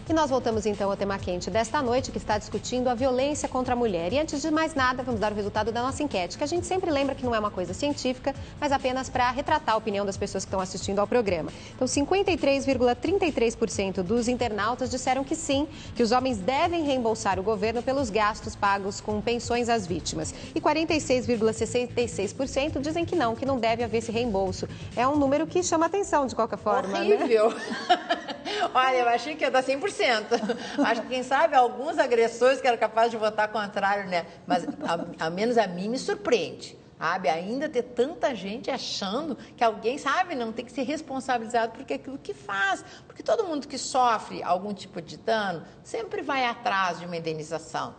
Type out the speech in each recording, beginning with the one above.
E nós voltamos então ao tema quente desta noite, que está discutindo a violência contra a mulher. E antes de mais nada, vamos dar o resultado da nossa enquete, que a gente sempre lembra que não é uma coisa científica, mas apenas para retratar a opinião das pessoas que estão assistindo ao programa. Então, 53,33% dos internautas disseram que sim, que os homens devem reembolsar o governo pelos gastos pagos com pensões às vítimas. E 46,66% dizem que não deve haver esse reembolso. É um número que chama atenção de qualquer forma, horrível, né? Olha, eu achei que ia dar 100%. Acho que, quem sabe, alguns agressores que eram capazes de votar contrário, né? Mas, ao menos a mim, me surpreende, sabe? Ainda ter tanta gente achando que alguém, sabe, não tem que ser responsabilizado por aquilo que faz. Porque todo mundo que sofre algum tipo de dano sempre vai atrás de uma indenização.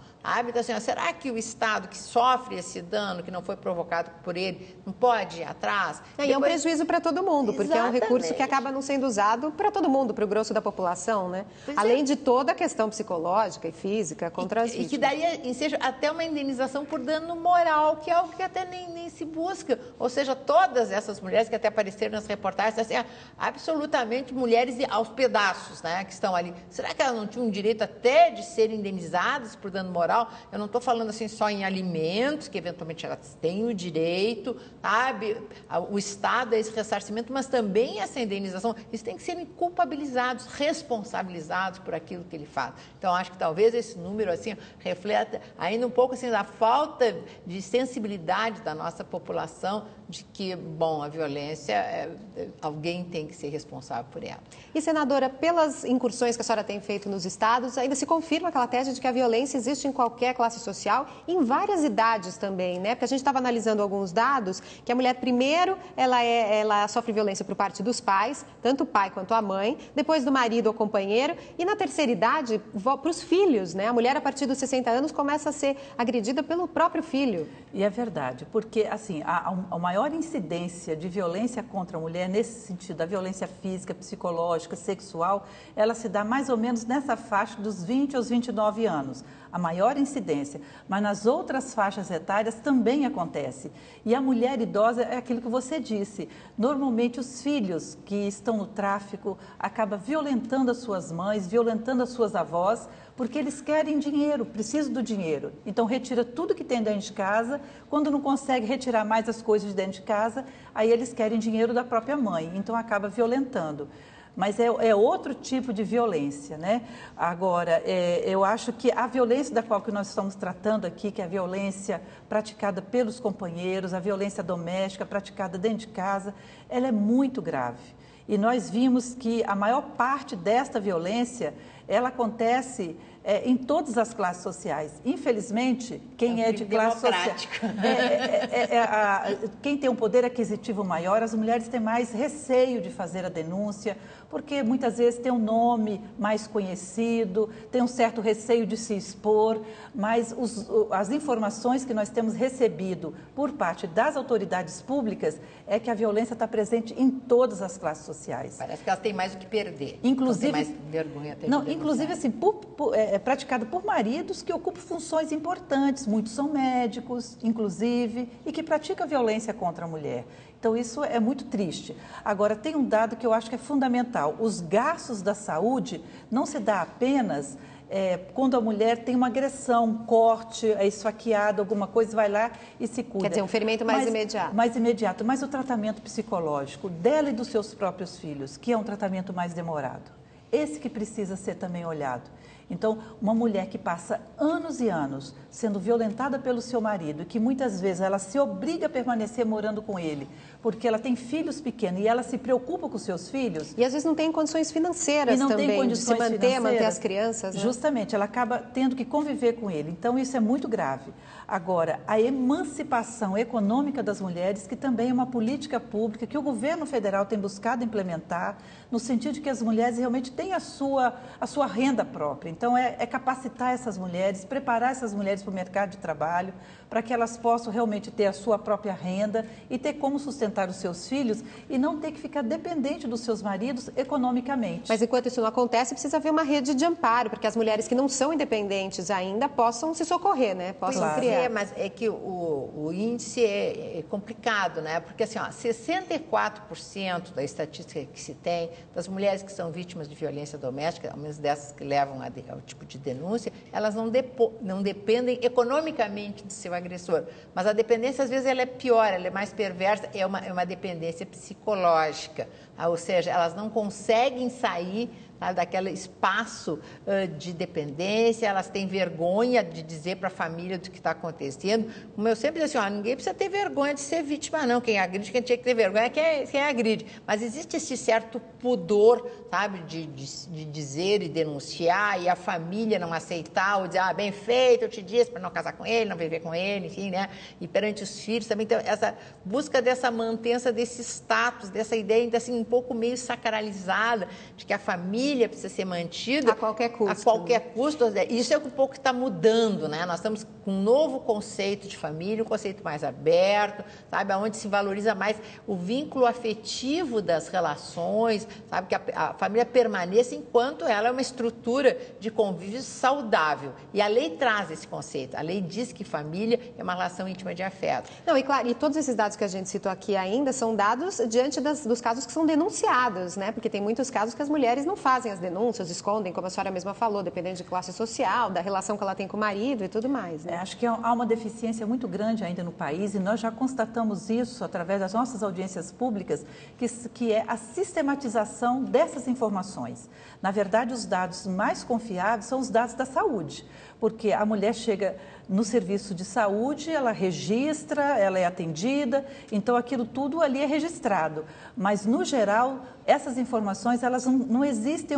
Então, assim, será que o Estado que sofre esse dano, que não foi provocado por ele, não pode ir atrás? E é um prejuízo para todo mundo, porque Exatamente. É um recurso que acaba não sendo usado para todo mundo, para o grosso da população, né? Além de toda a questão psicológica e física contra as vítimas. E que daí seja até uma indenização por dano moral, que é algo que até nem se busca. Ou seja, todas essas mulheres que até apareceram nas reportagens, assim, absolutamente mulheres aos pedaços, né, que estão ali. Será que elas não tinham direito até de serem indenizadas por dano moral? Eu não estou falando assim só em alimentos, que eventualmente elas têm o direito, sabe? O Estado é esse ressarcimento, mas também essa indenização. Eles têm que ser culpabilizados, responsabilizados por aquilo que ele faz. Então, acho que talvez esse número assim reflete ainda um pouco assim da falta de sensibilidade da nossa população de que, bom, a violência, alguém tem que ser responsável por ela. E, senadora, pelas incursões que a senhora tem feito nos estados, ainda se confirma aquela tese de que a violência existe em qualquer classe social, em várias idades também, né? Porque a gente estava analisando alguns dados, que a mulher, primeiro, ela sofre violência por parte dos pais, tanto o pai quanto a mãe, depois do marido ou companheiro, e na terceira idade, para os filhos, né? A mulher, a partir dos 60 anos, começa a ser agredida pelo próprio filho. E é verdade, porque, assim, a maior incidência de violência contra a mulher, nesse sentido, da violência física, psicológica, sexual, ela se dá mais ou menos nessa faixa dos 20 aos 29 anos. A maior incidência, mas nas outras faixas etárias também acontece. E a mulher idosa é aquilo que você disse. Normalmente os filhos que estão no tráfico acabam violentando as suas mães, violentando as suas avós, porque eles querem dinheiro, precisam do dinheiro. Então retira tudo que tem dentro de casa, quando não consegue retirar mais as coisas de dentro de casa, aí eles querem dinheiro da própria mãe, então acaba violentando. Mas é outro tipo de violência, né? Agora, eu acho que a violência da qual que nós estamos tratando aqui, que é a violência praticada pelos companheiros, a violência doméstica praticada dentro de casa, ela é muito grave. E nós vimos que a maior parte desta violência, ela acontece em todas as classes sociais. Infelizmente, quem é de classe social, quem tem um poder aquisitivo maior, as mulheres têm mais receio de fazer a denúncia, porque muitas vezes tem um nome mais conhecido, tem um certo receio de se expor, mas as informações que nós temos recebido por parte das autoridades públicas é que a violência está presente em todas as classes sociais. Parece que elas têm mais o que perder. Inclusive, tem mais vergonha até de não, denunciar. inclusive assim, praticado por maridos que ocupam funções importantes, muitos são médicos, inclusive, e que praticam violência contra a mulher. Então, isso é muito triste. Agora, tem um dado que eu acho que é fundamental. Os gastos da saúde não se dá apenas quando a mulher tem uma agressão, um corte, é esfaqueada, alguma coisa, vai lá e se cuida. Quer dizer, um ferimento mais imediato. Mais imediato, mas o tratamento psicológico dela e dos seus próprios filhos, que é um tratamento mais demorado. Esse que precisa ser também olhado. Então, uma mulher que passa anos e anos sendo violentada pelo seu marido e que muitas vezes ela se obriga a permanecer morando com ele, porque ela tem filhos pequenos e ela se preocupa com os seus filhos. E às vezes não tem condições financeiras também de se manter as crianças, né? Justamente, ela acaba tendo que conviver com ele. Então, isso é muito grave. Agora, a emancipação econômica das mulheres, que também é uma política pública que o governo federal tem buscado implementar, no sentido de que as mulheres realmente têm a sua renda própria. Então, é capacitar essas mulheres, preparar essas mulheres para o mercado de trabalho, para que elas possam realmente ter a sua própria renda e ter como sustentar os seus filhos e não ter que ficar dependente dos seus maridos economicamente. Mas enquanto isso não acontece, precisa haver uma rede de amparo, para que as mulheres que não são independentes ainda possam se socorrer, né? Possam criar. Mas é que o índice é complicado, né? Porque assim, 64% da estatística que se tem das mulheres que são vítimas de violência doméstica, ao menos dessas que levam ao tipo de denúncia, elas não dependem economicamente do seu agressor. Mas a dependência, às vezes, ela é pior, ela é mais perversa, é uma dependência psicológica. Ou seja, elas não conseguem sair daquele espaço de dependência, elas têm vergonha de dizer para a família do que está acontecendo. Como eu sempre digo assim, ninguém precisa ter vergonha de ser vítima, não. Quem agride, quem tinha que ter vergonha é quem agride. Mas existe esse certo pudor, sabe, de dizer e denunciar, e a família não aceitar, ou dizer, bem feito, eu te disse para não casar com ele, não viver com ele, enfim, né? E perante os filhos também, então, essa busca dessa mantença desse status, dessa ideia ainda assim um pouco meio sacralizada, de que a família precisa ser mantida a qualquer custo. A qualquer custo. Isso é um pouco que está mudando, né? Nós estamos com um novo conceito de família, um conceito mais aberto, sabe? Onde se valoriza mais o vínculo afetivo das relações, sabe? Que a família permaneça enquanto ela é uma estrutura de convívio saudável. E a lei traz esse conceito. A lei diz que família é uma relação íntima de afeto. Não, e claro, e todos esses dados que a gente citou aqui ainda são dados diante dos casos que são denunciados, né? Porque tem muitos casos que as mulheres não fazem as denúncias, escondem, como a senhora mesma falou, dependendo de classe social, da relação que ela tem com o marido e tudo mais, né? Acho que há uma deficiência muito grande ainda no país e nós já constatamos isso através das nossas audiências públicas, que é a sistematização dessas informações. Na verdade, os dados mais confiáveis são os dados da saúde, porque a mulher chega no serviço de saúde, ela registra, ela é atendida, então aquilo tudo ali é registrado. Mas, no geral, essas informações, elas não existem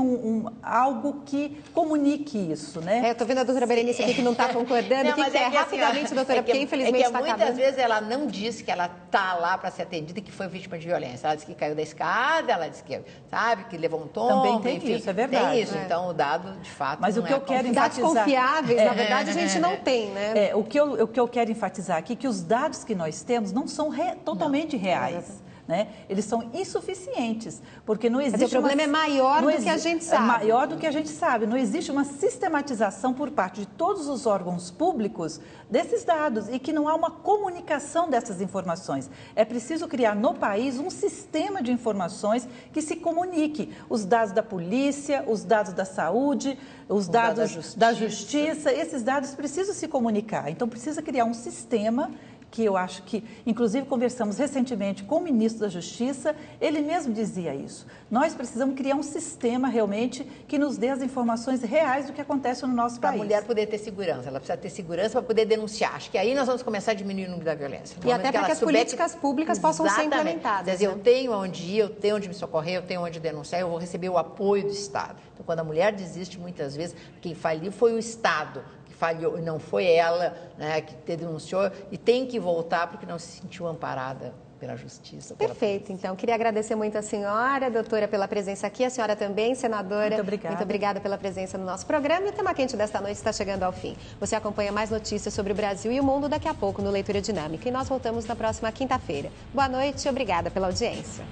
algo que comunique isso, né? Eu estou vendo a doutora Berenice aqui que não está concordando. O que é? Rapidamente, doutora, porque infelizmente está acabando. Muitas vezes ela não diz que ela está lá para ser atendida e que foi vítima de violência. Ela diz que caiu da escada, ela diz que, sabe, que levou um tombo. Também tem enfim, isso, é verdade. Tem isso, então o dado, de fato, mas não o que eu quero enfatizar... Dados confiáveis, na verdade, a gente não tem, né? O que eu quero enfatizar aqui é que os dados que nós temos não são totalmente reais. Né? Eles são insuficientes, porque não existe... Mas o problema é maior do que a gente sabe. É maior do que a gente sabe. Não existe uma sistematização por parte de todos os órgãos públicos desses dados e que não há uma comunicação dessas informações. É preciso criar no país um sistema de informações que se comunique. Os dados da polícia, os dados da saúde, os dados da justiça, esses dados precisam se comunicar. Então, precisa criar um sistema que eu acho que, inclusive, conversamos recentemente com o ministro da Justiça, ele mesmo dizia isso. Nós precisamos criar um sistema realmente que nos dê as informações reais do que acontece no nosso país. Para a mulher poder ter segurança, ela precisa ter segurança para poder denunciar. Acho que aí nós vamos começar a diminuir o número da violência. E até para que as políticas públicas possam ser implementadas. Quer dizer, eu tenho onde ir, eu tenho onde me socorrer, eu tenho onde denunciar, eu vou receber o apoio do Estado. Então, quando a mulher desiste, muitas vezes, quem faliu foi o Estado. Falhou, não foi ela, né, que denunciou e tem que voltar porque não se sentiu amparada pela justiça. Perfeito, então. Queria agradecer muito a senhora, doutora, pela presença aqui, a senhora também, senadora. Muito obrigada. Muito obrigada pela presença no nosso programa. E o Tema Quente desta noite está chegando ao fim. Você acompanha mais notícias sobre o Brasil e o mundo daqui a pouco no Leitura Dinâmica. E nós voltamos na próxima quinta-feira. Boa noite e obrigada pela audiência.